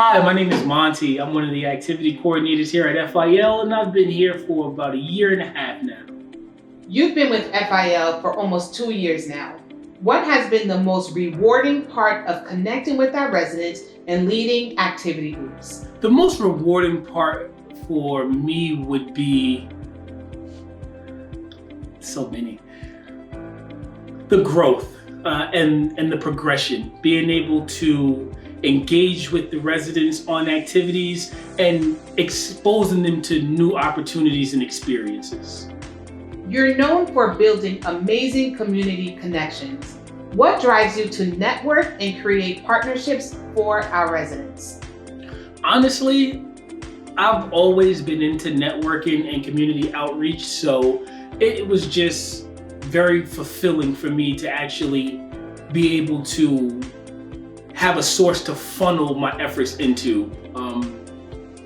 Hi, my name is Monty. I'm one of the activity coordinators here at FIL, and I've been here for about a year and a half now. You've been with FIL for almost 2 years now. What has been the most rewarding part of connecting with our residents and leading activity groups? The most rewarding part for me would be so many. The growth and the progression, being able to engage with the residents on activities and exposing them to new opportunities and experiences. You're known for building amazing community connections. What drives you to network and create partnerships for our residents? Honestly, I've always been into networking and community outreach, so it was just very fulfilling for me to actually be able to have a source to funnel my efforts into.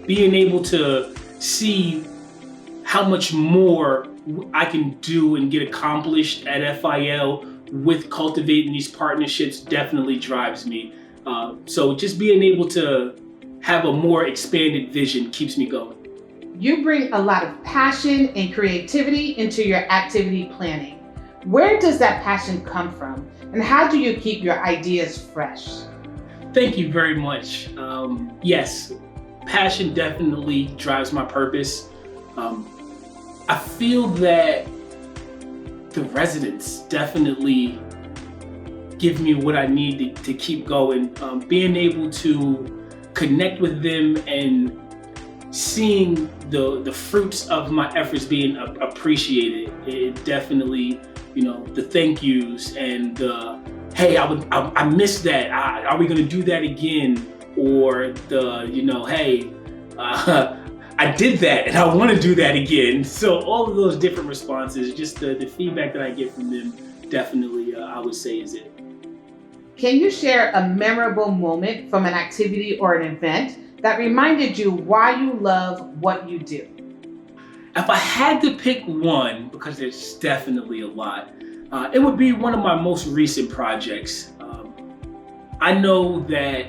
Being able to see how much more I can do and get accomplished at FIL with cultivating these partnerships definitely drives me. So just being able to have a more expanded vision keeps me going. You bring a lot of passion and creativity into your activity planning. Where does that passion come from, and how do you keep your ideas fresh? Thank you very much. Yes, passion definitely drives my purpose. I feel that the residents definitely give me what I need to keep going. Being able to connect with them and seeing the fruits of my efforts being appreciated, it definitely, the thank yous and the, hey, I missed that. Are we gonna do that again? Or the, hey, I did that and I want to do that again. So all of those different responses, just the feedback that I get from them, definitely I would say is it. Can you share a memorable moment from an activity or an event that reminded you why you love what you do? If I had to pick one, because there's definitely a lot, it would be one of my most recent projects. I know that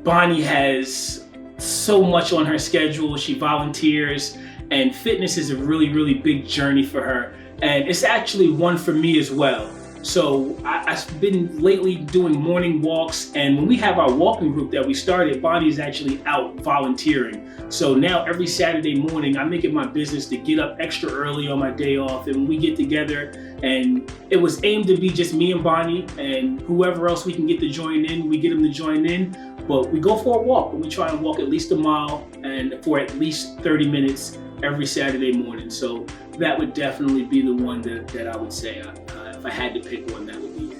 Bonnie has so much on her schedule. She volunteers, and fitness is a really, really big journey for her. And it's actually one for me as well. So I've been lately doing morning walks, and when we have our walking group that we started, Bonnie's actually out volunteering. So now every Saturday morning, I make it my business to get up extra early on my day off, and we get together, and it was aimed to be just me and Bonnie, and whoever else we can get to join in, we get them to join in. But we go for a walk, and we try and walk at least a mile and for at least 30 minutes every Saturday morning. So that would definitely be the one that I would say. If I had to pick one, that would be it.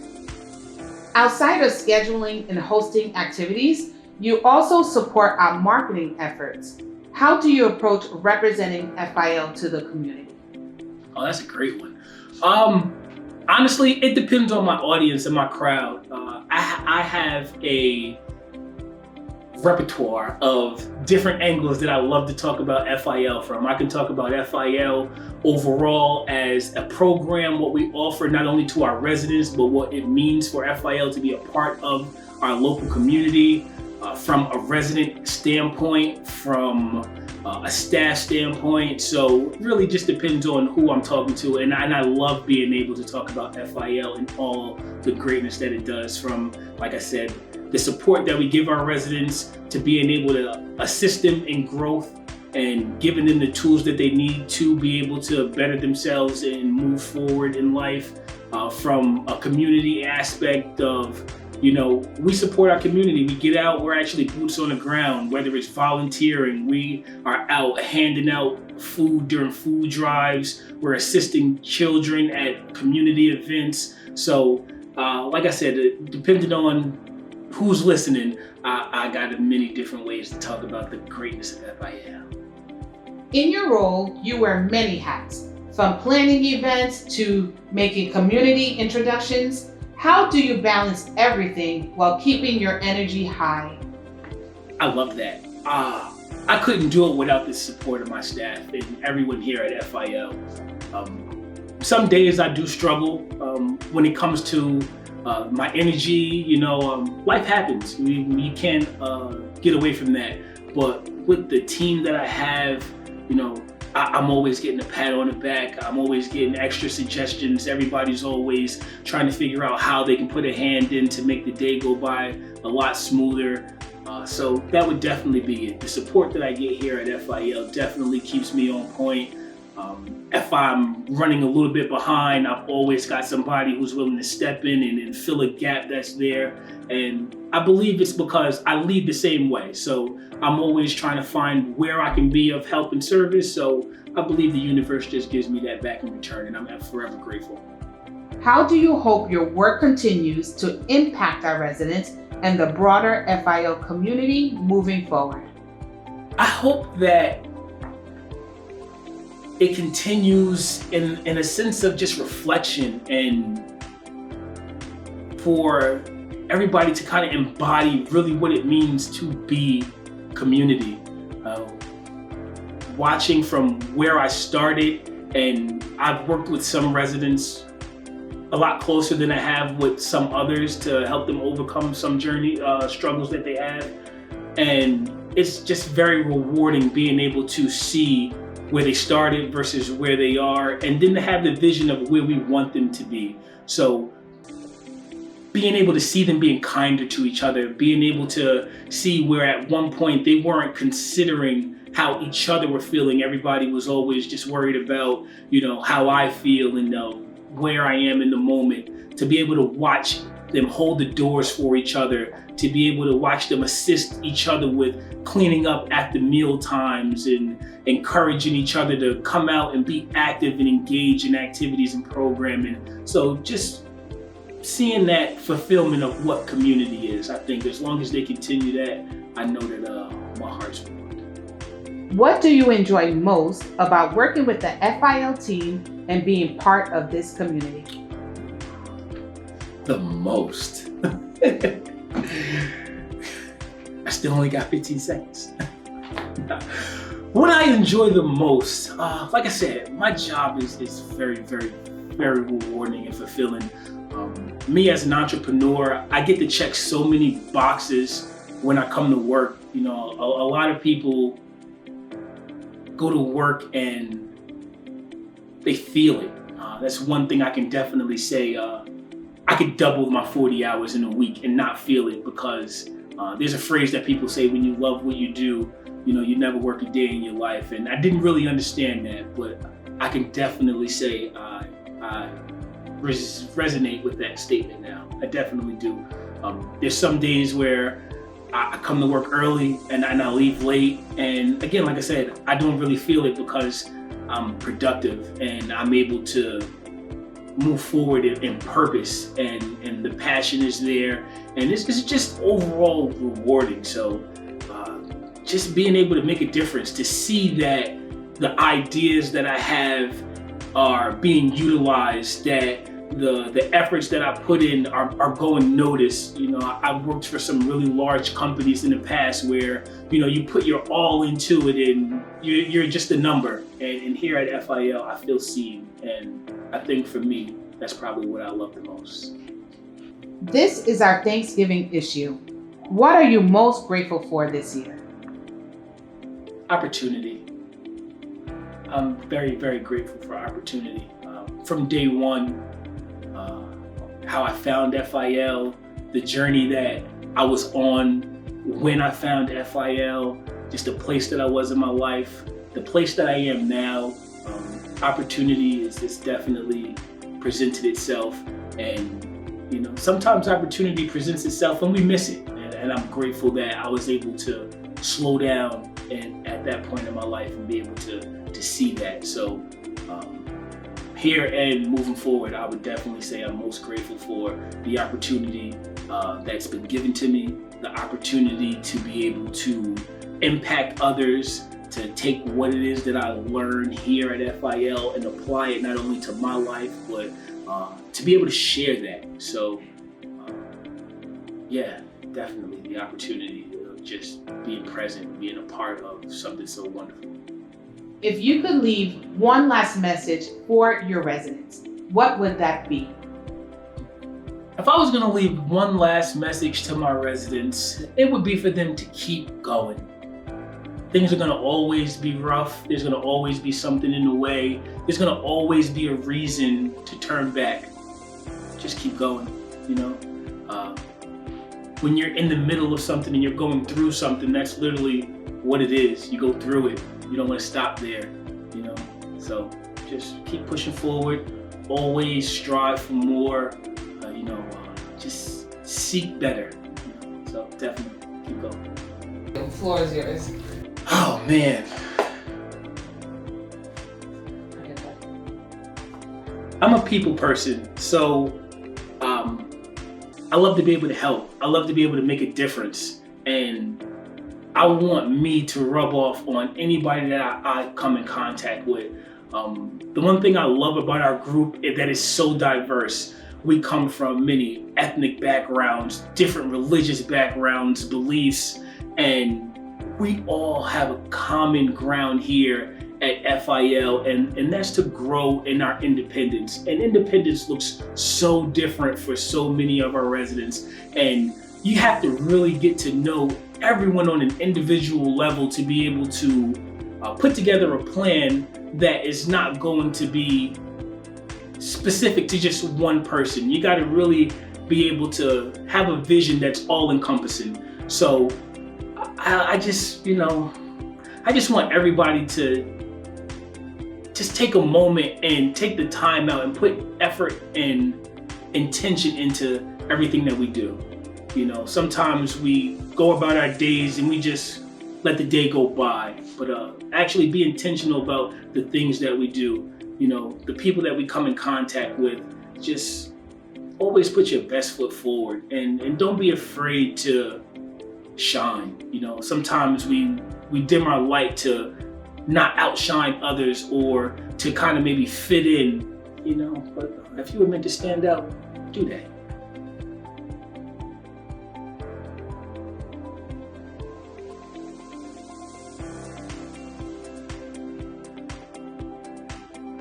Outside of scheduling and hosting activities, you also support our marketing efforts. How do you approach representing FIL to the community? Oh, that's a great one. Honestly, it depends on my audience and my crowd. I have a repertoire of different angles that I love to talk about FIL from. I can talk about FIL overall as a program, what we offer not only to our residents, but what it means for FIL to be a part of our local community, from a resident standpoint, from a staff standpoint. So it really just depends on who I'm talking to, and I love being able to talk about FIL and all the greatness that it does, from, like I said, the support that we give our residents to being able to assist them in growth and giving them the tools that they need to be able to better themselves and move forward in life, from a community aspect of, we support our community. We get out, we're actually boots on the ground, whether it's volunteering, we are out handing out food during food drives, we're assisting children at community events. So, like I said, depending on who's listening, I got many different ways to talk about the greatness of FIL. In your role, you wear many hats, from planning events to making community introductions. How do you balance everything while keeping your energy high? I love that. I couldn't do it without the support of my staff and everyone here at FIL. Some days I do struggle when it comes to my energy. Life happens. You can't get away from that. But with the team that I have, I'm always getting a pat on the back. I'm always getting extra suggestions. Everybody's always trying to figure out how they can put a hand in to make the day go by a lot smoother. So that would definitely be it. The support that I get here at FIL definitely keeps me on point. If I'm running a little bit behind, I've always got somebody who's willing to step in and fill a gap that's there. And I believe it's because I lead the same way. So I'm always trying to find where I can be of help and service. So I believe the universe just gives me that back in return, and I'm forever grateful. How do you hope your work continues to impact our residents and the broader FIL community moving forward? I hope that it continues in a sense of just reflection, and for everybody to kind of embody really what it means to be community. Watching from where I started, and I've worked with some residents a lot closer than I have with some others to help them overcome some struggles that they have. And it's just very rewarding being able to see where they started versus where they are, and then to have the vision of where we want them to be. So being able to see them being kinder to each other, being able to see where at one point they weren't considering how each other were feeling. Everybody was always just worried about, how I feel and where I am in the moment. To be able to watch them hold the doors for each other, to be able to watch them assist each other with cleaning up at the meal times and encouraging each other to come out and be active and engage in activities and programming. So just seeing that fulfillment of what community is, I think as long as they continue that, I know that my heart's warmed. What do you enjoy most about working with the FIL team and being part of this community? The most. I still only got 15 seconds. What I enjoy the most, like I said, my job is very, very, very rewarding and fulfilling. Me as an entrepreneur, I get to check so many boxes when I come to work. A lot of people go to work and they feel it. That's one thing I can definitely say. I could double my 40 hours in a week and not feel it, because there's a phrase that people say, when you love what you do, you never work a day in your life. And I didn't really understand that, but I can definitely say I resonate with that statement now. I definitely do. There's some days where I come to work early and I leave late. And again, like I said, I don't really feel it because I'm productive and I'm able to move forward in purpose, and the passion is there, and it's just overall rewarding. So just being able to make a difference, to see that the ideas that I have are being utilized, that the efforts that I put in are going noticed. I've worked for some really large companies in the past where you put your all into it and you're just a number, and here at FIL I feel seen, and I think for me that's probably what I love the most. This is our Thanksgiving issue. What are you most grateful for this year? Opportunity. I'm very, very grateful for opportunity. From day one, how I found FIL, the journey that I was on when I found FIL, just the place that I was in my life, the place that I am now. Opportunity is definitely presented itself, and sometimes opportunity presents itself and we miss it. And I'm grateful that I was able to slow down and at that point in my life and be able to see that. So here and moving forward, I would definitely say I'm most grateful for the opportunity that's been given to me, the opportunity to be able to impact others, to take what it is that I learned here at FIL and apply it not only to my life, but to be able to share that. So yeah, definitely the opportunity of just being present, being a part of something so wonderful. If you could leave one last message for your residents, what would that be? If I was gonna leave one last message to my residents, it would be for them to keep going. Things are gonna always be rough. There's gonna always be something in the way. There's gonna always be a reason to turn back. Just keep going, you know? When you're in the middle of something and you're going through something, that's literally what it is. You go through it. You don't wanna stop there, you know? So just keep pushing forward. Always strive for more, just seek better. So definitely keep going. The floor is yours. Oh man. I'm a people person, so I love to be able to help. I love to be able to make a difference, and I want me to rub off on anybody that I come in contact with. The one thing I love about our group is that it's so diverse. We come from many ethnic backgrounds, different religious backgrounds, beliefs, and we all have a common ground here at FIL, and that's to grow in our independence. And independence looks so different for so many of our residents, and you have to really get to know everyone on an individual level to be able to put together a plan that is not going to be specific to just one person. You got to really be able to have a vision that's all encompassing. So I just want everybody to just take a moment and take the time out and put effort and intention into everything that we do. You know, sometimes we go about our days and we just let the day go by, but actually be intentional about the things that we do. You know, the people that we come in contact with, just always put your best foot forward, and don't be afraid to shine. You know, sometimes we dim our light to not outshine others or to kind of maybe fit in, you know, but if you were meant to stand out, do that.